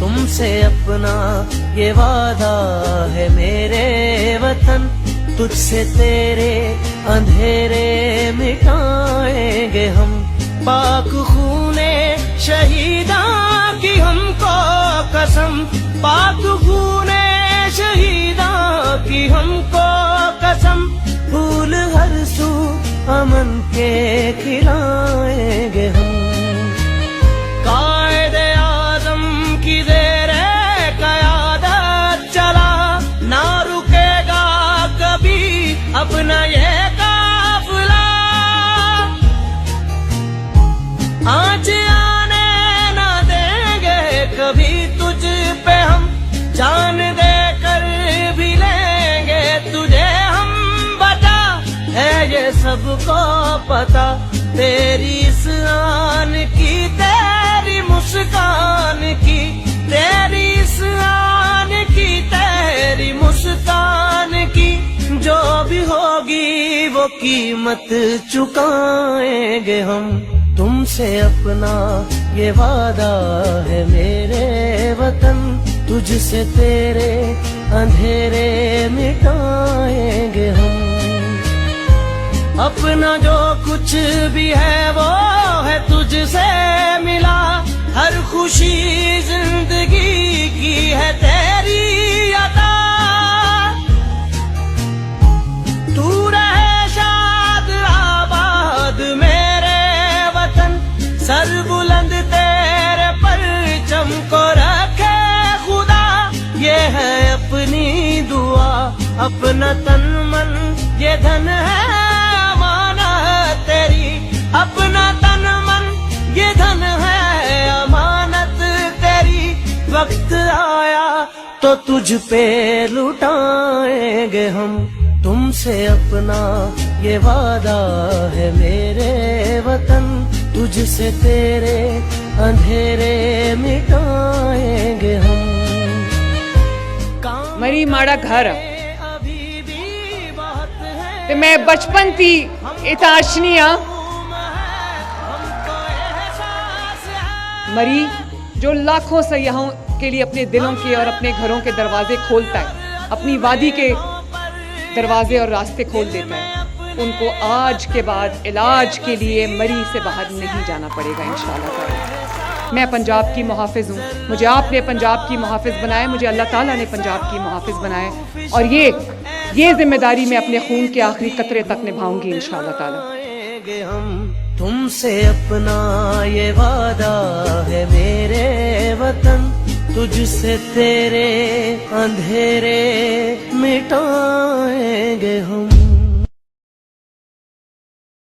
तुमसे अपना ये वादा है मेरे वतन, तुझसे तेरे अंधेरे मिटाएंगे हम। पाक खूने शहीदा की हमको कसम, पाक खूने शहीदा की हमको कसम, फूल हर सू अमन के खिलाएंगे हम। कायदे आज़म की ज़ेरे क़यादत चला, ना रुकेगा कभी अपना ये काफ़िला। आँच आने ना देंगे कभी तुझ पे हम, जान देकर भी लेंगे तुझे हम बचा। है ये सबको पता तेरी इस आन की, तेरी मुस्कान की, तेरी इस आन की, तेरी मुस्कान की। जो भी होगी वो कीमत चुकाएंगे हम। तुमसे अपना ये वादा है मेरे वतन, तुझसे तेरे अंधेरे मिटाएंगे हम। अपना जो कुछ भी है वो है तुझसे मिला, हर खुशी जिंदगी की है तेरी अता। तू रहे शाद आबाद मेरे वतन, सर बुलंद तेरे परचम को रखे खुदा। ये है अपनी दुआ, अपना तन मन ये धन है अमानत तेरी। अपना तन मन ये धन है अमानत तेरी। वक्त आया तो तुझ पे लुटाएंगे हम। तुमसे अपना ये वादा है मेरे वतन, तुझसे तेरे अंधेरे मिटाएंगे हम। मरी माड़ा घर ते मैं बचपन थी इताशनिया मरी, जो लाखों सयाहों के लिए अपने दिलों के और अपने घरों के दरवाजे खोलता है, अपनी वादी के दरवाजे और रास्ते खोल देता है। उनको आज के बाद इलाज के लिए मरी से बाहर नहीं जाना पड़ेगा इंशाअल्लाह ताला। मैं पंजाब की मुहाफ़िज़ हूँ, मुझे आपने पंजाब की मुहाफ़िज़ बनाया, मुझे अल्लाह ताला ने पंजाब की मुहाफ़िज़ बनाया, और ये जिम्मेदारी मैं अपने खून के आखिरी कतरे तक निभाऊंगी इंशाअल्लाह ताला। हम तुमसे अपना ये वादा है मेरे वतन, तुझसे तेरे अंधेरे मिटाएंगे हम।